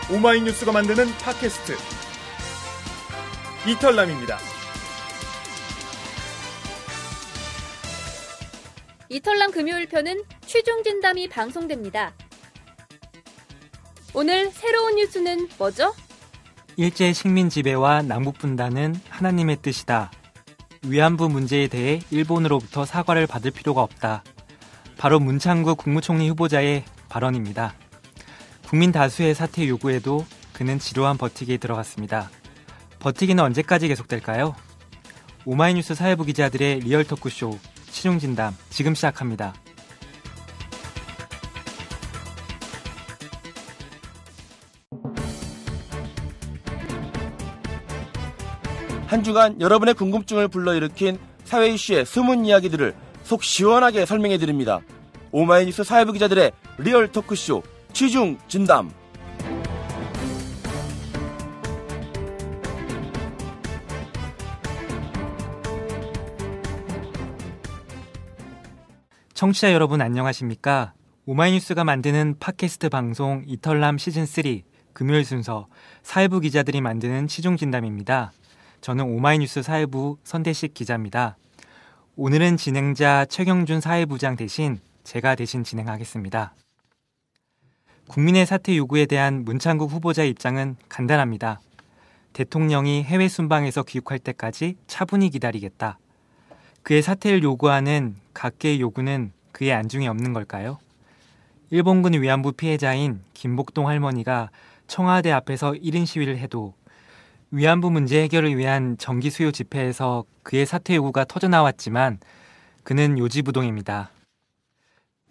오마이뉴스가 만드는 팟캐스트 이털남입니다. 이털남 금요일 편은 취중진담이 방송됩니다. 오늘 새로운 뉴스는 뭐죠? 일제 식민 지배와 남북 분단은 하나님의 뜻이다. 위안부 문제에 대해 일본으로부터 사과를 받을 필요가 없다. 바로 문창국 국무총리 후보자의 발언입니다. 국민 다수의 사퇴 요구에도 그는 지루한 버티기에 들어갔습니다. 버티기는 언제까지 계속될까요? 오마이뉴스 사회부 기자들의 리얼 토크쇼 취중진담 지금 시작합니다. 한 주간 여러분의 궁금증을 불러일으킨 사회 이슈의 숨은 이야기들을 속 시원하게 설명해드립니다. 오마이뉴스 사회부 기자들의 리얼 토크쇼 취중진담. 청취자 여러분 안녕하십니까? 오마이뉴스가 만드는 팟캐스트 방송 이털남 시즌3 금요일 순서 사회부 기자들이 만드는 취중진담입니다. 저는 오마이뉴스 사회부 선대식 기자입니다. 오늘은 진행자 최경준 사회부장 대신 제가 대신 진행하겠습니다. 국민의 사퇴 요구에 대한 문창국 후보자의 입장은 간단합니다. 대통령이 해외 순방에서 귀국할 때까지 차분히 기다리겠다. 그의 사퇴를 요구하는 각계의 요구는 그의 안중에 없는 걸까요? 일본군 위안부 피해자인 김복동 할머니가 청와대 앞에서 1인 시위를 해도 위안부 문제 해결을 위한 정기 수요 집회에서 그의 사퇴 요구가 터져나왔지만 그는 요지부동입니다.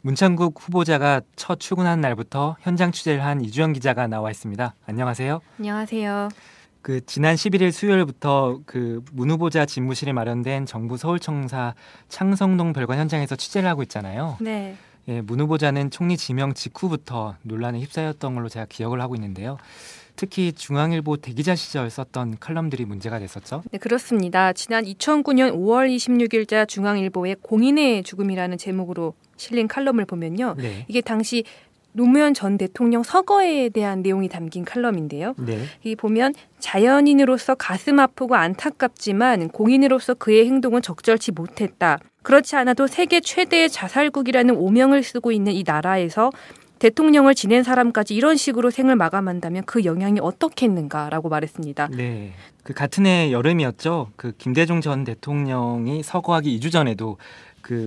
문창국 후보자가 첫 출근한 날부터 현장 취재를 한 이주영 기자가 나와 있습니다. 안녕하세요. 안녕하세요. 지난 11일 수요일부터 문 후보자 집무실에 마련된 정부 서울청사 창성동 별관 현장에서 취재를 하고 있잖아요. 네. 예, 문 후보자는 총리 지명 직후부터 논란에 휩싸였던 걸로 제가 기억을 하고 있는데요. 특히 중앙일보 대기자 시절 썼던 칼럼들이 문제가 됐었죠? 네, 그렇습니다. 지난 2009년 5월 26일자 중앙일보의 공인의 죽음이라는 제목으로 실린 칼럼을 보면요. 네. 이게 당시 노무현 전 대통령 서거에 대한 내용이 담긴 칼럼인데요. 네. 이 보면 자연인으로서 가슴 아프고 안타깝지만 공인으로서 그의 행동은 적절치 못했다. 그렇지 않아도 세계 최대의 자살국이라는 오명을 쓰고 있는 이 나라에서 대통령을 지낸 사람까지 이런 식으로 생을 마감한다면 그 영향이 어떻겠는가라고 말했습니다. 네, 같은 해 여름이었죠. 김대중 전 대통령이 서거하기 2주 전에도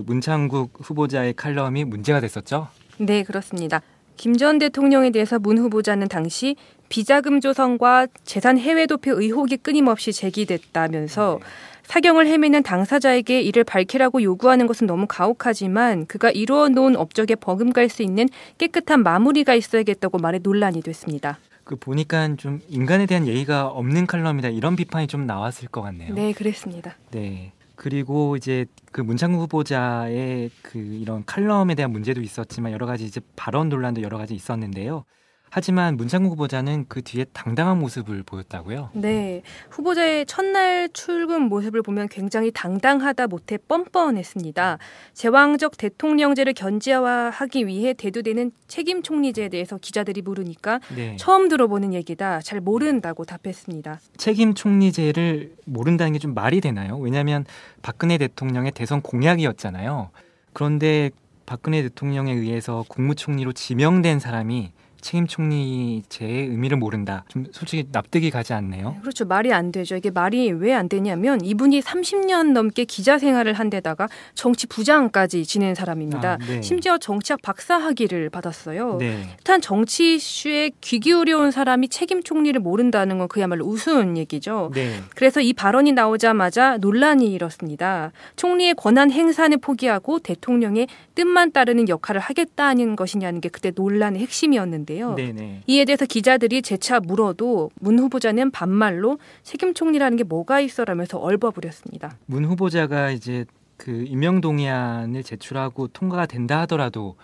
문창국 후보자의 칼럼이 문제가 됐었죠. 네, 그렇습니다. 김 전 대통령에 대해서 문 후보자는 당시 비자금 조성과 재산 해외 도피 의혹이 끊임없이 제기됐다면서 사경을 헤매는 당사자에게 이를 밝히라고 요구하는 것은 너무 가혹하지만 그가 이루어 놓은 업적에 버금갈 수 있는 깨끗한 마무리가 있어야겠다고 말해 논란이 됐습니다. 보니까 좀 인간에 대한 예의가 없는 칼럼이다 이런 비판이 좀 나왔을 것 같네요. 네, 그랬습니다. 네. 그리고 이제 문창국 후보자의 이런 칼럼에 대한 문제도 있었지만 여러 가지 이제 발언 논란도 여러 가지 있었는데요. 하지만 문창국 후보자는 그 뒤에 당당한 모습을 보였다고요? 네. 후보자의 첫날 출근 모습을 보면 굉장히 당당하다 못해 뻔뻔했습니다. 제왕적 대통령제를 견제하기 위해 대두되는 책임 총리제에 대해서 기자들이 물으니까 네. 처음 들어보는 얘기다. 잘 모른다고 답했습니다. 책임 총리제를 모른다는 게 좀 말이 되나요? 왜냐하면 박근혜 대통령의 대선 공약이었잖아요. 그런데 박근혜 대통령에 의해서 국무총리로 지명된 사람이 책임 총리제의 의미를 모른다. 좀 솔직히 납득이 가지 않네요. 그렇죠. 말이 안 되죠. 이게 말이 왜 안 되냐면 이분이 30년 넘게 기자 생활을 한 데다가 정치 부장까지 지낸 사람입니다. 네. 심지어 정치학 박사 학위를 받았어요. 네. 일단 정치 이슈에 귀 기울여온 사람이 책임 총리를 모른다는 건 그야말로 우스운 얘기죠. 네. 그래서 이 발언이 나오자마자 논란이 일었습니다. 총리의 권한 행사는 포기하고 대통령의 뜻만 따르는 역할을 하겠다는 것이냐는 게 그때 논란의 핵심이었는데 네네. 이에 대해서 기자들이 재차 물어도 문 후보자는 반말로 책임 총리라는 게 뭐가 있어라면서 얼버무렸습니다. 문 후보자가 이제 임명동의안을 제출하고 통과가 된다 하더라도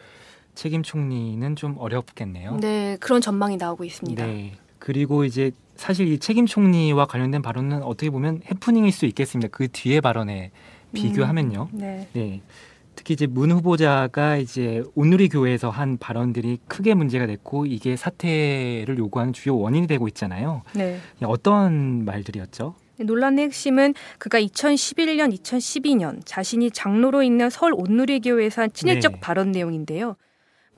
책임 총리는 좀 어렵겠네요. 네, 그런 전망이 나오고 있습니다. 네. 그리고 이제 사실 이 책임 총리와 관련된 발언은 어떻게 보면 해프닝일 수 있겠습니다. 그 뒤에 발언에 비교하면요. 네. 네. 특히 이제 문 후보자가 이제 온누리 교회에서 한 발언들이 크게 문제가 됐고 이게 사퇴를 요구하는 주요 원인이 되고 있잖아요. 네. 어떤 말들이었죠? 논란의 핵심은 그가 2011년, 2012년 자신이 장로로 있는 서울 온누리교회에서 한 친일적 네. 발언 내용인데요.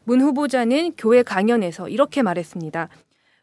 문 후보자는 교회 강연에서 이렇게 말했습니다.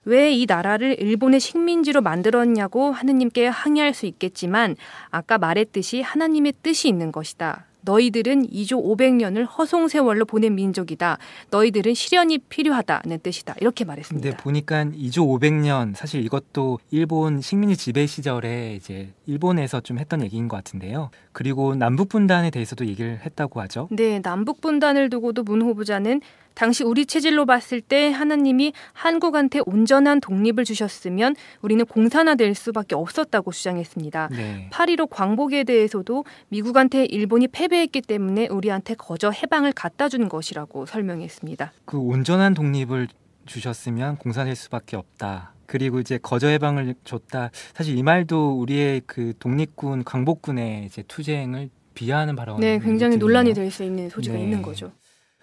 왜 이 나라를 일본의 식민지로 만들었냐고 하느님께 항의할 수 있겠지만 아까 말했듯이 하나님의 뜻이 있는 것이다. 너희들은 2조 500년을 허송세월로 보낸 민족이다. 너희들은 시련이 필요하다는 뜻이다. 이렇게 말했습니다. 근데 보니까 2조 500년 사실 이것도 일본 식민지 지배 시절에 이제 일본에서 좀 했던 얘기인 것 같은데요. 그리고 남북 분단에 대해서도 얘기를 했다고 하죠. 네, 남북 분단을 두고도 문 후보자는 당시 우리 체질로 봤을 때 하나님이 한국한테 온전한 독립을 주셨으면 우리는 공산화될 수밖에 없었다고 주장했습니다. 네. 8.15 광복에 대해서도 미국한테 일본이 패배했기 때문에 우리한테 거저 해방을 갖다 준 것이라고 설명했습니다. 그 온전한 독립을 주셨으면 공산될 수밖에 없다. 그리고 이제 거저 해방을 줬다. 사실 이 말도 우리의 그 독립군 광복군의 이제 투쟁을 비하하는 발언. 네, 굉장히 논란이 될 수 있는 소지가 네. 있는 거죠.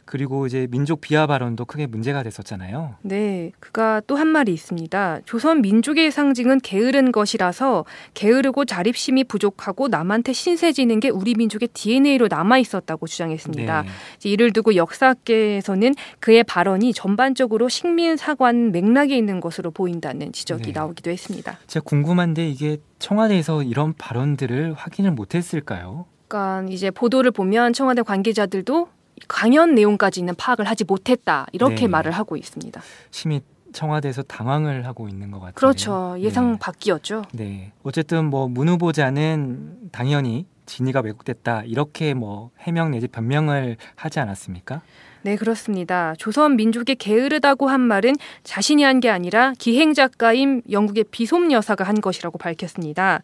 그리고 이제 민족 비하 발언도 크게 문제가 됐었잖아요. 네, 그가 또 한 말이 있습니다. 조선 민족의 상징은 게으른 것이라서 게으르고 자립심이 부족하고 남한테 신세지는 게 우리 민족의 DNA로 남아 있었다고 주장했습니다. 네. 이를 두고 역사학계에서는 그의 발언이 전반적으로 식민사관 맥락에 있는 것으로 보인다는 지적이 네. 나오기도 했습니다. 제가 궁금한데 이게 청와대에서 이런 발언들을 확인을 못했을까요? 그러니까 이제 보도를 보면 청와대 관계자들도 강연 내용까지는 파악을 하지 못했다 이렇게 네. 말을 하고 있습니다. 심히 청와대에서 당황을 하고 있는 것 같아요. 그렇죠. 예상 밖이었죠. 네. 어쨌든 뭐 문 후보자는 당연히 진위가 왜곡됐다 이렇게 뭐 해명 내지 변명을 하지 않았습니까? 네, 그렇습니다. 조선 민족이 게으르다고 한 말은 자신이 한 게 아니라 기행 작가인 영국의 비솜 여사가 한 것이라고 밝혔습니다.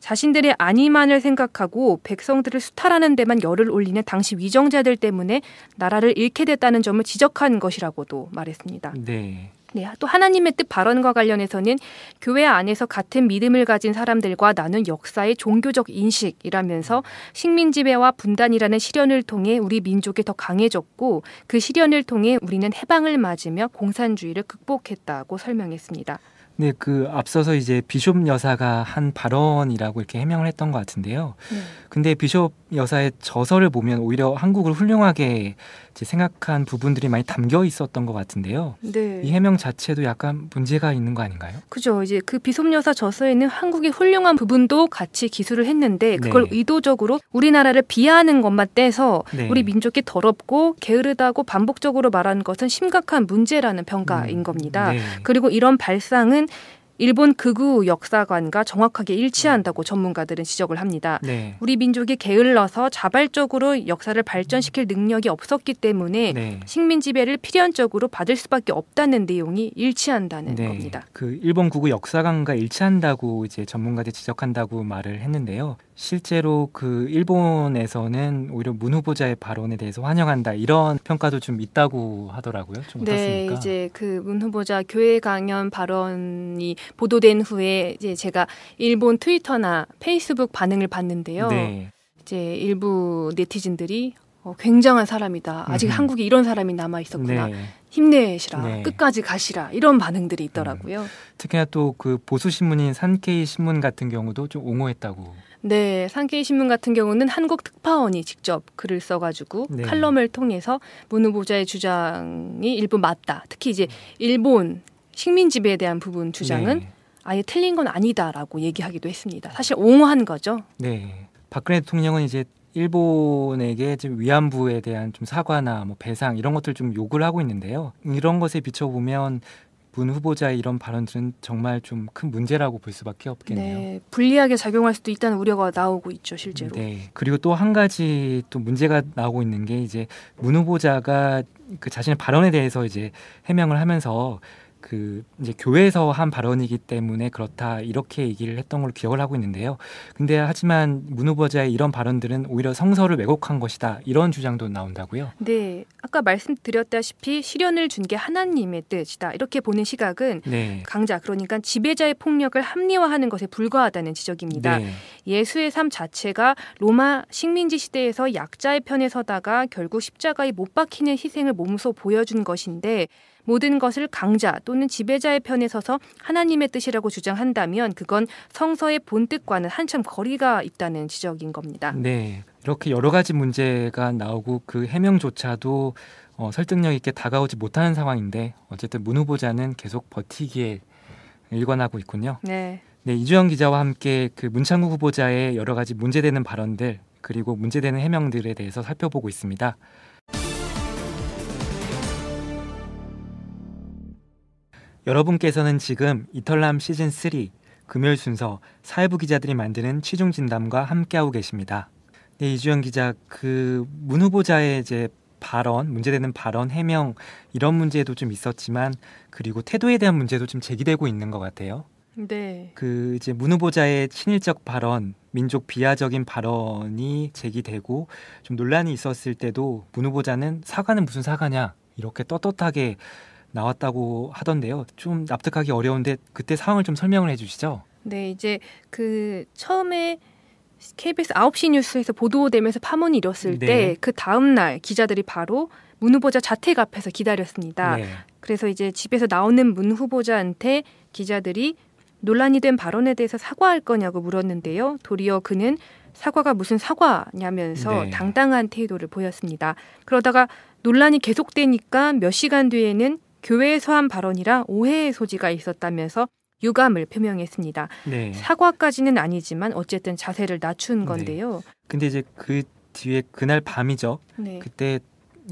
자신들의 안위만을 생각하고 백성들을 수탈하는 데만 열을 올리는 당시 위정자들 때문에 나라를 잃게 됐다는 점을 지적한 것이라고도 말했습니다. 네. 네, 또 하나님의 뜻 발언과 관련해서는 교회 안에서 같은 믿음을 가진 사람들과 나눈 역사의 종교적 인식이라면서 식민지배와 분단이라는 시련을 통해 우리 민족이 더 강해졌고 그 시련을 통해 우리는 해방을 맞으며 공산주의를 극복했다고 설명했습니다. 네, 그 앞서서 이제 비숍 여사가 한 발언이라고 이렇게 해명을 했던 것 같은데요. 네. 근데 비숍 여사의 저서를 보면 오히려 한국을 훌륭하게 이제 생각한 부분들이 많이 담겨 있었던 것 같은데요. 네. 이 해명 자체도 약간 문제가 있는 거 아닌가요? 그죠. 이제 그 비솜 여사 저서에는 한국의 훌륭한 부분도 같이 기술을 했는데 그걸 네. 의도적으로 우리나라를 비하하는 것만 떼서 네. 우리 민족이 더럽고 게으르다고 반복적으로 말한 것은 심각한 문제라는 평가인 겁니다. 네. 그리고 이런 발상은 일본 극우 역사관과 정확하게 일치한다고 전문가들은 지적을 합니다. 네. 우리 민족이 게을러서 자발적으로 역사를 발전시킬 능력이 없었기 때문에 네. 식민 지배를 필연적으로 받을 수밖에 없다는 내용이 일치한다는 네. 겁니다. 그 일본 국우 역사관과 일치한다고 이제 전문가들이 지적한다고 말을 했는데요. 실제로 그 일본에서는 오히려 문 후보자의 발언에 대해서 환영한다 이런 평가도 좀 있다고 하더라고요. 좀 네, 어떻습니까? 이제 그 문 후보자 교회 강연 발언이 보도된 후에 이제 제가 일본 트위터나 페이스북 반응을 봤는데요. 네. 이제 일부 네티즌들이 굉장한 사람이다. 아직 한국에 이런 사람이 남아 있었구나. 네. 힘내시라. 네. 끝까지 가시라. 이런 반응들이 있더라고요. 특히나 또 그 보수 신문인 산케이 신문 같은 경우도 좀 옹호했다고. 네, 산케이 신문 같은 경우는 한국 특파원이 직접 글을 써가지고 네. 칼럼을 통해서 문 후보자의 주장이 일부 맞다. 특히 이제 일본 식민 지배에 대한 부분 주장은 네. 아예 틀린 건 아니다라고 얘기하기도 했습니다. 사실 옹호한 거죠. 네. 박근혜 대통령은 이제 일본에게 지금 위안부에 대한 좀 사과나 뭐 배상 이런 것들 좀 요구를 하고 있는데요. 이런 것에 비춰보면 문 후보자의 이런 발언들은 정말 좀 큰 문제라고 볼 수밖에 없겠네요. 네, 불리하게 작용할 수도 있다는 우려가 나오고 있죠, 실제로. 네. 그리고 또 한 가지 또 문제가 나오고 있는 게 이제 문 후보자가 그 자신의 발언에 대해서 이제 해명을 하면서 그 이제 교회에서 한 발언이기 때문에 그렇다 이렇게 얘기를 했던 걸로 기억을 하고 있는데요. 근데 하지만 문 후보자의 이런 발언들은 오히려 성서를 왜곡한 것이다 이런 주장도 나온다고요. 네, 아까 말씀드렸다시피 시련을 준 게 하나님의 뜻이다 이렇게 보는 시각은 네. 강자 그러니까 지배자의 폭력을 합리화하는 것에 불과하다는 지적입니다. 네. 예수의 삶 자체가 로마 식민지 시대에서 약자의 편에 서다가 결국 십자가에 못 박히는 희생을 몸소 보여준 것인데 모든 것을 강자 또는 지배자의 편에 서서 하나님의 뜻이라고 주장한다면 그건 성서의 본뜻과는 한참 거리가 있다는 지적인 겁니다. 네. 이렇게 여러 가지 문제가 나오고 그 해명조차도 설득력 있게 다가오지 못하는 상황인데 어쨌든 문 후보자는 계속 버티기에 일관하고 있군요. 네. 네, 이주영 기자와 함께 그 문창국 후보자의 여러 가지 문제되는 발언들 그리고 문제되는 해명들에 대해서 살펴보고 있습니다. 여러분께서는 지금 이털남 시즌3 금요일 순서 사회부 기자들이 만드는 취중진담과 함께하고 계십니다. 네, 이주영 기자, 그 문 후보자의 이제 발언, 문제되는 발언, 해명 이런 문제도 좀 있었지만 그리고 태도에 대한 문제도 좀 제기되고 있는 것 같아요. 네. 그 이제 문 후보자의 친일적 발언, 민족 비하적인 발언이 제기되고 좀 논란이 있었을 때도 문 후보자는 사과는 무슨 사과냐 이렇게 떳떳하게 나왔다고 하던데요. 좀 납득하기 어려운데 그때 상황을 좀 설명을 해주시죠. 네, 이제 그 처음에 KBS 9시 뉴스에서 보도되면서 파문이 일었을 네. 때 그 다음 날 기자들이 바로 문 후보자 자택 앞에서 기다렸습니다. 네. 그래서 이제 집에서 나오는 문 후보자한테 기자들이 논란이 된 발언에 대해서 사과할 거냐고 물었는데요. 도리어 그는 사과가 무슨 사과냐면서 네. 당당한 태도를 보였습니다. 그러다가 논란이 계속되니까 몇 시간 뒤에는 교회에서 한 발언이라 오해의 소지가 있었다면서 유감을 표명했습니다. 네. 사과까지는 아니지만 어쨌든 자세를 낮춘 건데요. 근데 이제 그 뒤에 그날 밤이죠. 네. 그때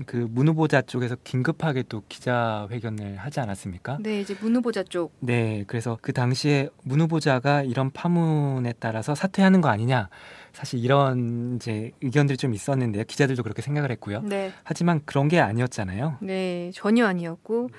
그 문 후보자 쪽에서 긴급하게 또 기자회견을 하지 않았습니까? 네, 이제 문 후보자 쪽. 네, 그래서 그 당시에 문 후보자가 이런 파문에 따라서 사퇴하는 거 아니냐, 사실 이런 이제 의견들이 좀 있었는데요. 기자들도 그렇게 생각을 했고요. 네. 하지만 그런 게 아니었잖아요. 네, 전혀 아니었고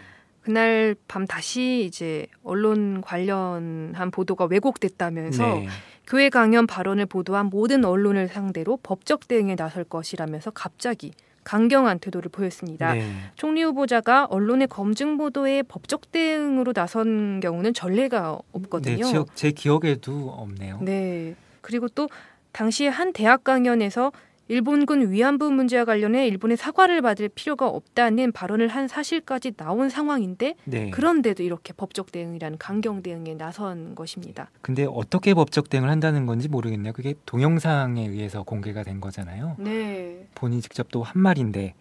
그날 밤 다시 이제 언론 관련한 보도가 왜곡됐다면서 네, 교회 강연 발언을 보도한 모든 언론을 상대로 법적 대응에 나설 것이라면서 갑자기 강경한 태도를 보였습니다. 네, 총리 후보자가 언론의 검증 보도에 법적 대응으로 나선 경우는 전례가 없거든요. 네, 제 기억에도 없네요. 네. 그리고 또 당시 한 대학 강연에서 일본군 위안부 문제와 관련해 일본의 사과를 받을 필요가 없다는 발언을 한 사실까지 나온 상황인데 네. 그런데도 이렇게 법적 대응이라는 강경 대응에 나선 것입니다. 근데 어떻게 법적 대응을 한다는 건지 모르겠네요. 그게 동영상에 의해서 공개가 된 거잖아요. 네. 본인이 직접 또 한 말인데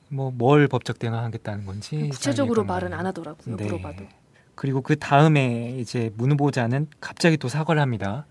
뭐 뭘 법적 대응을 하겠다는 건지 구체적으로 잘 말은 이해가 안 하더라고요. 네. 물어봐도. 그리고 그 다음에 이제 문 후보자는 갑자기 또 사과를 합니다.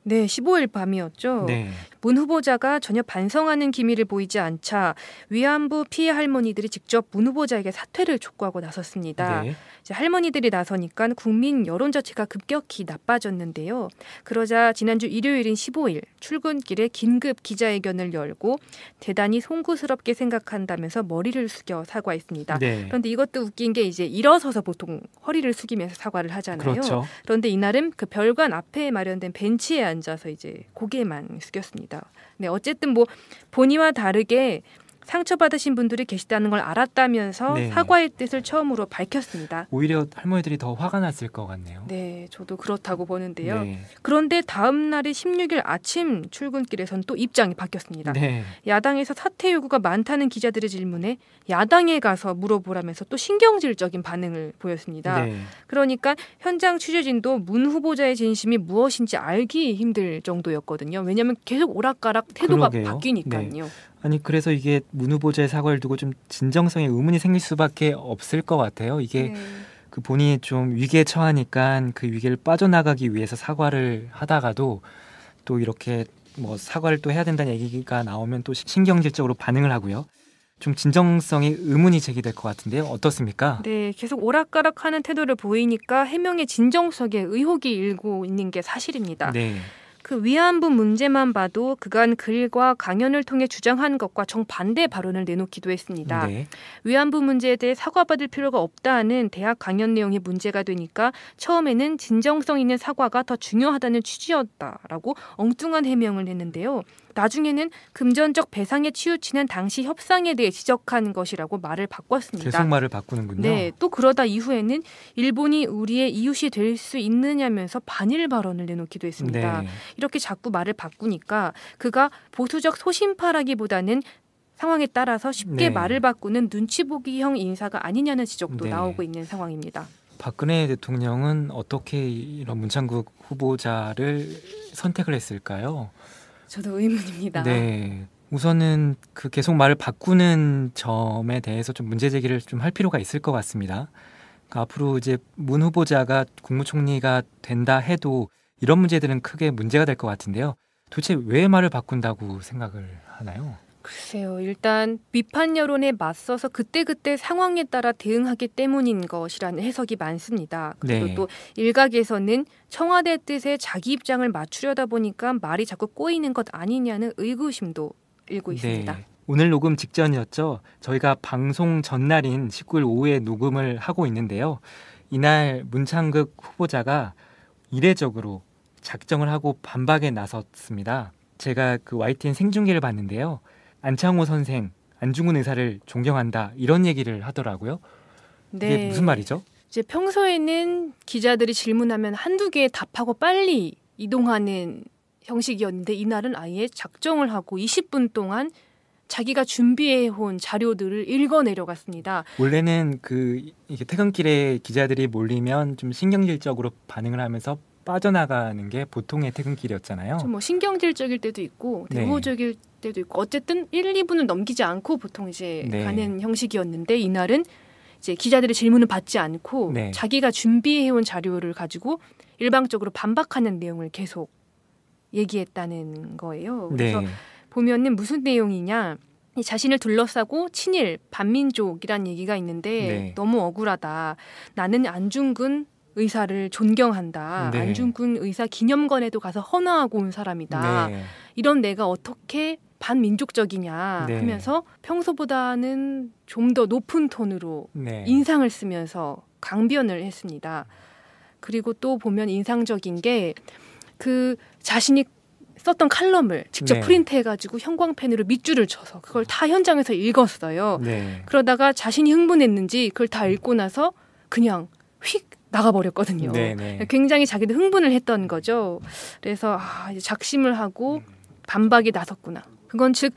네, 15일 밤이었죠. 네, 문 후보자가 전혀 반성하는 기미를 보이지 않자 위안부 피해 할머니들이 직접 문 후보자에게 사퇴를 촉구하고 나섰습니다. 네, 이제 할머니들이 나서니까 국민 여론 자체가 급격히 나빠졌는데요. 그러자 지난주 일요일인 15일 출근길에 긴급 기자회견을 열고 대단히 송구스럽게 생각한다면서 머리를 숙여 사과했습니다. 네. 그런데 이것도 웃긴 게 이제 일어서서 보통 허리를 숙이면서 사과를 하잖아요. 그렇죠. 그런데 이날은 그 별관 앞에 마련된 벤치에 앉아서 이제 고개만 숙였습니다. 네, 어쨌든 뭐 본의와 다르게 상처받으신 분들이 계시다는 걸 알았다면서 네. 사과의 뜻을 처음으로 밝혔습니다. 오히려 할머니들이 더 화가 났을 것 같네요. 네, 저도 그렇다고 보는데요. 네, 그런데 다음 날이 16일 아침 출근길에선 또 입장이 바뀌었습니다. 네, 야당에서 사퇴 요구가 많다는 기자들의 질문에 야당에 가서 물어보라면서 또 신경질적인 반응을 보였습니다. 네. 그러니까 현장 취재진도 문 후보자의 진심이 무엇인지 알기 힘들 정도였거든요. 왜냐하면 계속 오락가락 태도가 그러게요. 바뀌니까요. 아니 그래서 이게 문 후보자의 사과를 두고 좀 진정성에 의문이 생길 수밖에 없을 것 같아요. 이게 네. 그 본인이 좀 위기에 처하니까 그 위기를 빠져나가기 위해서 사과를 하다가도 또 이렇게 뭐 사과를 또 해야 된다는 얘기가 나오면 또 신경질적으로 반응을 하고요. 좀 진정성에 의문이 제기될 것 같은데요. 어떻습니까? 네, 계속 오락가락하는 태도를 보이니까 해명의 진정성에 의혹이 일고 있는 게 사실입니다. 네, 그 위안부 문제만 봐도 그간 글과 강연을 통해 주장한 것과 정반대 발언을 내놓기도 했습니다. 네. 위안부 문제에 대해 사과받을 필요가 없다는 대학 강연 내용이 문제가 되니까 처음에는 진정성 있는 사과가 더 중요하다는 취지였다라고 엉뚱한 해명을 했는데요. 나중에는 금전적 배상에 치우치는 당시 협상에 대해 지적한 것이라고 말을 바꿨습니다. 계속 말을 바꾸는군요. 네, 또 그러다 이후에는 일본이 우리의 이웃이 될 수 있느냐면서 반일 발언을 내놓기도 했습니다. 네. 이렇게 자꾸 말을 바꾸니까 그가 보수적 소신파라기보다는 상황에 따라서 쉽게 네. 말을 바꾸는 눈치 보기형 인사가 아니냐는 지적도 네. 나오고 있는 상황입니다. 박근혜 대통령은 어떻게 이런 문창국 후보자를 선택을 했을까요? 저도 의문입니다. 네. 우선은 그 계속 말을 바꾸는 점에 대해서 좀 문제 제기를 좀 할 필요가 있을 것 같습니다. 그러니까 앞으로 이제 문 후보자가 국무총리가 된다 해도 이런 문제들은 크게 문제가 될 것 같은데요. 도대체 왜 말을 바꾼다고 생각을 하나요? 글쎄요. 일단 비판 여론에 맞서서 그때그때 상황에 따라 대응하기 때문인 것이라는 해석이 많습니다. 그리고 네. 또 일각에서는 청와대 뜻에 자기 입장을 맞추려다 보니까 말이 자꾸 꼬이는 것 아니냐는 의구심도 일고 있습니다. 네. 오늘 녹음 직전이었죠. 저희가 방송 전날인 19일 오후에 녹음을 하고 있는데요. 이날 문창극 후보자가 이례적으로 작정을 하고 반박에 나섰습니다. 제가 그 YTN 생중계를 봤는데요. 안창호 선생, 안중근 의사를 존경한다 이런 얘기를 하더라고요. 이게 네. 무슨 말이죠? 이제 평소에는 기자들이 질문하면 한두 개 답하고 빨리 이동하는 형식이었는데 이날은 아예 작정을 하고 20분 동안 자기가 준비해온 자료들을 읽어 내려갔습니다. 원래는 이게 퇴근길에 기자들이 몰리면 좀 신경질적으로 반응을 하면서 빠져나가는 게 보통의 퇴근길이었잖아요. 좀 뭐 신경질적일 때도 있고 네. 대호적일 때도 있고 어쨌든 1, 2분을 넘기지 않고 보통 이제 네. 가는 형식이었는데 이날은 이제 기자들의 질문을 받지 않고 네. 자기가 준비해온 자료를 가지고 일방적으로 반박하는 내용을 계속 얘기했다는 거예요. 그래서 네. 보면은 무슨 내용이냐. 이 자신을 둘러싸고 친일, 반민족이란 얘기가 있는데 네. 너무 억울하다. 나는 안중근 의사를 존경한다. 네. 안중근 의사 기념관에도 가서 헌화하고 온 사람이다. 네. 이런 내가 어떻게 반민족적이냐 네. 하면서 평소보다는 좀 더 높은 톤으로 네. 인상을 쓰면서 강변을 했습니다. 그리고 또 보면 인상적인 게 그 자신이 썼던 칼럼을 직접 네. 프린트해가지고 형광펜으로 밑줄을 쳐서 그걸 다 현장에서 읽었어요. 네. 그러다가 자신이 흥분했는지 그걸 다 읽고 나서 그냥 휙 나가버렸거든요. 네. 네. 굉장히 자기도 흥분을 했던 거죠. 그래서 이제 작심을 하고 반박에 나섰구나. 그건 즉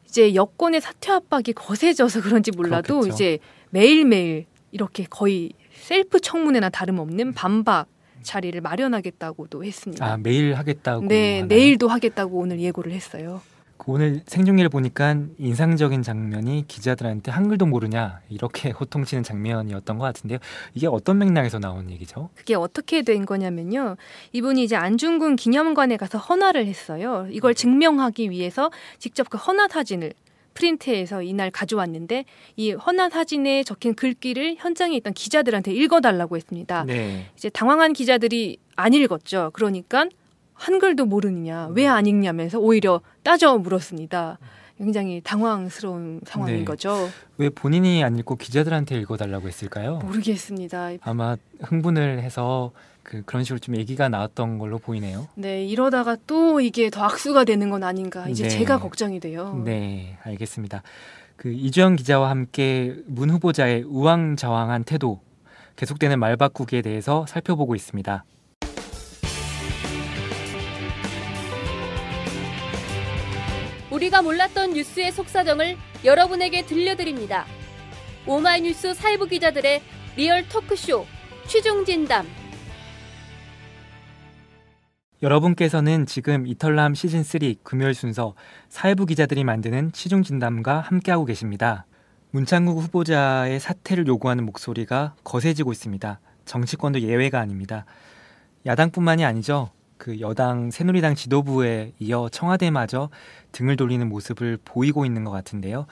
이제 여권의 사퇴 압박이 거세져서 그런지 몰라도 그렇겠죠. 이제 매일매일 이렇게 거의 셀프 청문회나 다름없는 반박 자리를 마련하겠다고도 했습니다. 아, 매일 하겠다고. 네, 하나요? 내일도 하겠다고 오늘 예고를 했어요. 오늘 생중계를 보니까 인상적인 장면이 기자들한테 한글도 모르냐 이렇게 호통치는 장면이었던 것 같은데요. 이게 어떤 맥락에서 나온 얘기죠? 그게 어떻게 된 거냐면요. 이분이 이제 안중근 기념관에 가서 헌화를 했어요. 이걸 증명하기 위해서 직접 그 헌화 사진을 프린트해서 이날 가져왔는데 이 헌화 사진에 적힌 글귀를 현장에 있던 기자들한테 읽어달라고 했습니다. 네. 이제 당황한 기자들이 안 읽었죠. 그러니까 한글도 모르느냐, 왜 안 읽냐면서 오히려 따져 물었습니다. 굉장히 당황스러운 상황인 네. 거죠. 왜 본인이 안 읽고 기자들한테 읽어달라고 했을까요? 모르겠습니다. 아마 흥분을 해서 그런 식으로 좀 얘기가 나왔던 걸로 보이네요. 네, 이러다가 또 이게 더 악수가 되는 건 아닌가. 이제 네. 제가 걱정이 돼요. 네, 알겠습니다. 이주영 기자와 함께 문 후보자의 우왕좌왕한 태도, 계속되는 말바꾸기에 대해서 살펴보고 있습니다. 우리가 몰랐던 뉴스의 속사정을 여러분에게 들려드립니다. 오마이뉴스 사회부 기자들의 리얼 토크쇼 취중진담. 여러분께서는 지금 이털남 시즌3 금요일 순서 사회부 기자들이 만드는 취중진담과 함께하고 계십니다. 문창국 후보자의 사퇴를 요구하는 목소리가 거세지고 있습니다. 정치권도 예외가 아닙니다. 야당뿐만이 아니죠. 여당 새누리당 지도부에 이어 청와대마저 등을 돌리는 모습을 보이고 있는 것 같은데요.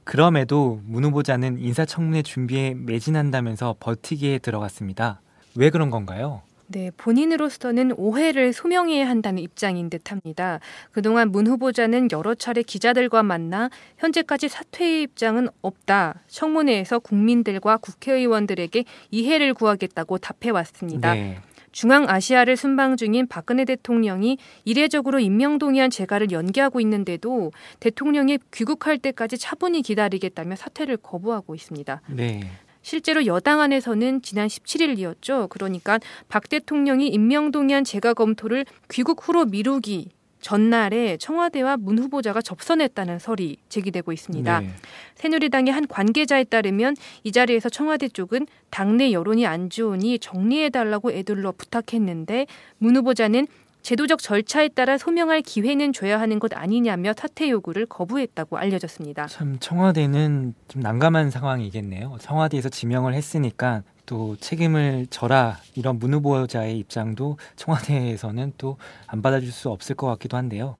그럼에도 문 후보자는 인사청문회 준비에 매진한다면서 버티기에 들어갔습니다. 왜 그런 건가요? 네, 본인으로서는 오해를 소명해야 한다는 입장인 듯합니다. 그동안 문 후보자는 여러 차례 기자들과 만나 현재까지 사퇴의 입장은 없다. 청문회에서 국민들과 국회의원들에게 이해를 구하겠다고 답해왔습니다. 네. 중앙아시아를 순방 중인 박근혜 대통령이 이례적으로 임명동의안 재가를 연기하고 있는데도 대통령이 귀국할 때까지 차분히 기다리겠다며 사퇴를 거부하고 있습니다. 네. 실제로 여당 안에서는 지난 17일이었죠. 그러니까 박 대통령이 임명동의안 재가 검토를 귀국 후로 미루기 전날에 청와대와 문 후보자가 접선했다는 설이 제기되고 있습니다. 네. 새누리당의 한 관계자에 따르면 이 자리에서 청와대 쪽은 당내 여론이 안 좋으니 정리해달라고 애둘러 부탁했는데 문 후보자는 제도적 절차에 따라 소명할 기회는 줘야 하는 것 아니냐며 사퇴 요구를 거부했다고 알려졌습니다. 참 청와대는 좀 난감한 상황이겠네요. 청와대에서 지명을 했으니까 또 책임을 져라 이런 문 후보자의 입장도 청와대에서는 또 안 받아줄 수 없을 것 같기도 한데요.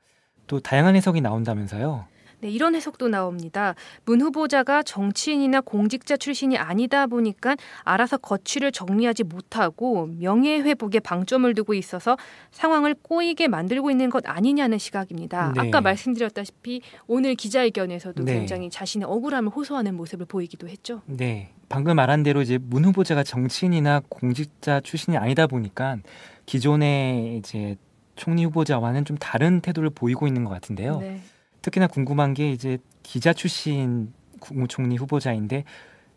또 다양한 해석이 나온다면서요. 네, 이런 해석도 나옵니다. 문 후보자가 정치인이나 공직자 출신이 아니다 보니까 알아서 거취를 정리하지 못하고 명예회복에 방점을 두고 있어서 상황을 꼬이게 만들고 있는 것 아니냐는 시각입니다. 네. 아까 말씀드렸다시피 오늘 기자회견에서도 네. 굉장히 자신의 억울함을 호소하는 모습을 보이기도 했죠. 네. 방금 말한 대로 이제 문 후보자가 정치인이나 공직자 출신이 아니다 보니까 기존의 이제 총리 후보자와는 좀 다른 태도를 보이고 있는 것 같은데요. 네. 특히나 궁금한 게 이제 기자 출신 국무총리 후보자인데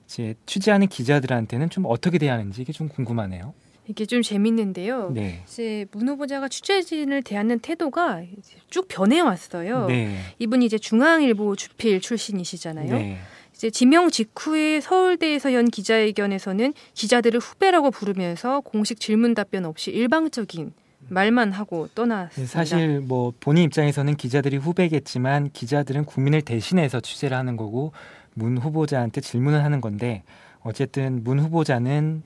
이제 취재하는 기자들한테는 좀 어떻게 대하는지 이게 좀 궁금하네요. 이게 좀 재밌는데요. 네. 이제 문 후보자가 취재진을 대하는 태도가 쭉 변해왔어요. 네. 이분이 이제 중앙일보 주필 출신이시잖아요. 네. 이제 지명 직후에 서울대에서 연 기자회견에서는 기자들을 후배라고 부르면서 공식 질문 답변 없이 일방적인 말만 하고 떠났습니다. 사실 뭐 본인 입장에서는 기자들이 후배겠지만 기자들은 국민을 대신해서 취재를 하는 거고 문 후보자한테 질문을 하는 건데 어쨌든 문 후보자는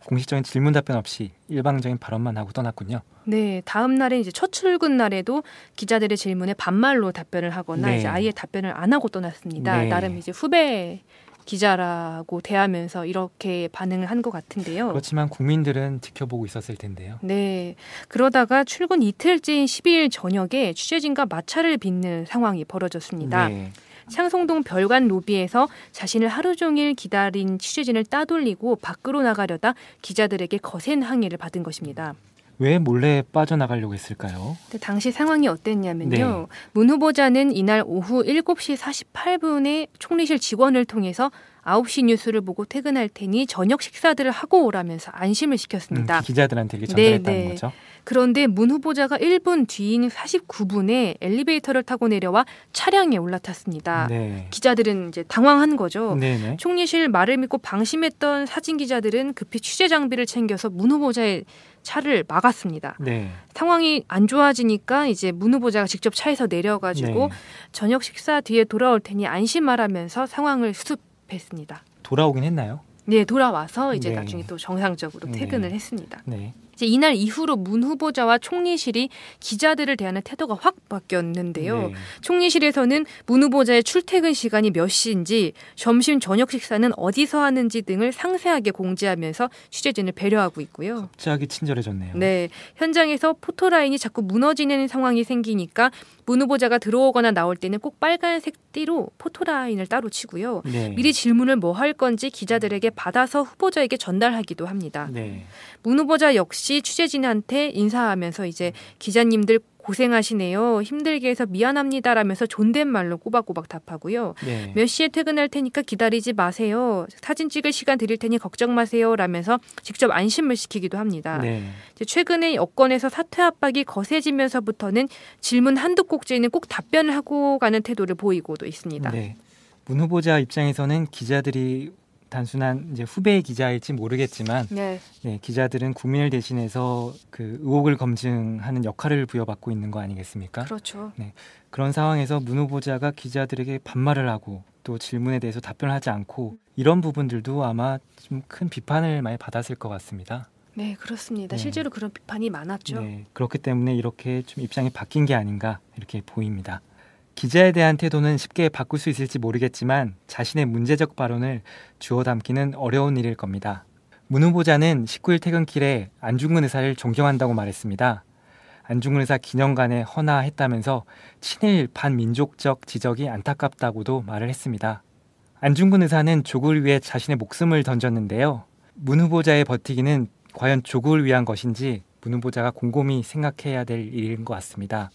공식적인 질문 답변 없이 일방적인 발언만 하고 떠났군요. 네, 다음 날에 이제 첫 출근 날에도 기자들의 질문에 반말로 답변을 하거나 네. 이제 아예 답변을 안 하고 떠났습니다. 네. 나름 이제 후배 기자라고 대하면서 이렇게 반응을 한 것 같은데요. 그렇지만 국민들은 지켜보고 있었을 텐데요. 네, 그러다가 출근 이틀째인 12일 저녁에 취재진과 마찰을 빚는 상황이 벌어졌습니다. 네. 상송동 별관 로비에서 자신을 하루 종일 기다린 취재진을 따돌리고 밖으로 나가려다 기자들에게 거센 항의를 받은 것입니다. 왜 몰래 빠져나가려고 했을까요? 근데 당시 상황이 어땠냐면요. 네. 문 후보자는 이날 오후 7시 48분에 총리실 직원을 통해서 9시 뉴스를 보고 퇴근할 테니 저녁 식사들을 하고 오라면서 안심을 시켰습니다. 기자들한테 이렇게 전달했다는 네. 거죠. 그런데 문 후보자가 1분 뒤인 49분에 엘리베이터를 타고 내려와 차량에 올라탔습니다. 네. 기자들은 이제 당황한 거죠. 네네. 총리실 말을 믿고 방심했던 사진 기자들은 급히 취재 장비를 챙겨서 문 후보자의 차를 막았습니다. 네. 상황이 안 좋아지니까 이제 문 후보자가 직접 차에서 내려가지고 네. 저녁 식사 뒤에 돌아올 테니 안심하라면서 상황을 수습했습니다. 돌아오긴 했나요? 네, 돌아와서 이제 네. 나중에 또 정상적으로 네. 퇴근을 했습니다. 네. 이제 이날 이후로 문 후보자와 총리실이 기자들을 대하는 태도가 확 바뀌었는데요. 네. 총리실에서는 문 후보자의 출퇴근 시간이 몇 시인지, 점심 저녁 식사는 어디서 하는지 등을 상세하게 공지하면서 취재진을 배려하고 있고요. 갑자기 친절해졌네요. 네, 현장에서 포토라인이 자꾸 무너지는 상황이 생기니까 문 후보자가 들어오거나 나올 때는 꼭 빨간색 띠로 포토라인을 따로 치고요. 네. 미리 질문을 뭐 할 건지 기자들에게 받아서 후보자에게 전달하기도 합니다. 네. 문 후보자 역시 취재진한테 인사하면서 이제 기자님들 고생하시네요. 힘들게 해서 미안합니다라면서 존댓말로 꼬박꼬박 답하고요. 네. 몇 시에 퇴근할 테니까 기다리지 마세요. 사진 찍을 시간 드릴 테니 걱정 마세요. 라면서 직접 안심을 시키기도 합니다. 네. 이제 최근에 여권에서 사퇴 압박이 거세지면서부터는 질문 한두 꼭지에는 꼭 답변을 하고 가는 태도를 보이고도 있습니다. 네. 문 후보자 입장에서는 기자들이 단순한 이제 후배 기자일지 모르겠지만 네. 네, 기자들은 국민을 대신해서 그 의혹을 검증하는 역할을 부여받고 있는 거 아니겠습니까? 그렇죠. 그런 상황에서 문 후보자가 기자들에게 반말을 하고 또 질문에 대해서 답변을 하지 않고 이런 부분들도 아마 좀 큰 비판을 많이 받았을 것 같습니다. 네, 그렇습니다. 네. 실제로 그런 비판이 많았죠. 네, 그렇기 때문에 이렇게 좀 입장이 바뀐 게 아닌가 이렇게 보입니다. 기자에 대한 태도는 쉽게 바꿀 수 있을지 모르겠지만 자신의 문제적 발언을 주워 담기는 어려운 일일 겁니다. 문 후보자는 19일 퇴근길에 안중근 의사를 존경한다고 말했습니다. 안중근 의사 기념관에 헌화했다면서 친일 반민족적 지적이 안타깝다고도 말을 했습니다. 안중근 의사는 조국을 위해 자신의 목숨을 던졌는데요. 문 후보자의 버티기는 과연 조국을 위한 것인지 문 후보자가 곰곰이 생각해야 될 일인 것 같습니다.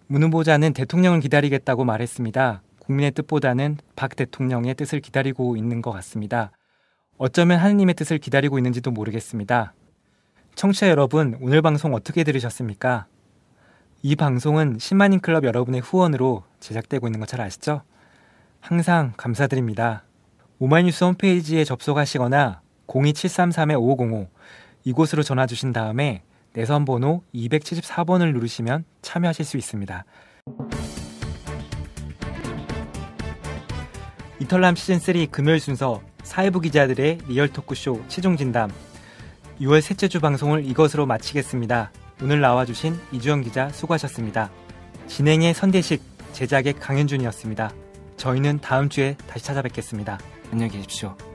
문 후보자는 대통령을 기다리겠다고 말했습니다. 국민의 뜻보다는 박 대통령의 뜻을 기다리고 있는 것 같습니다. 어쩌면 하느님의 뜻을 기다리고 있는지도 모르겠습니다. 청취자 여러분, 오늘 방송 어떻게 들으셨습니까? 이 방송은 10만인 클럽 여러분의 후원으로 제작되고 있는 거 잘 아시죠? 항상 감사드립니다. 오마이뉴스 홈페이지에 접속하시거나 02733-5505 이곳으로 전화 주신 다음에 내선 번호 274번을 누르시면 참여하실 수 있습니다. 이털남 시즌3 금요일 순서 사회부 기자들의 리얼 토크쇼 최종진담 6월 셋째 주 방송을 이것으로 마치겠습니다. 오늘 나와주신 이주영 기자 수고하셨습니다. 진행의 선대식, 제작의 강현준이었습니다. 저희는 다음 주에 다시 찾아뵙겠습니다. 안녕히 계십시오.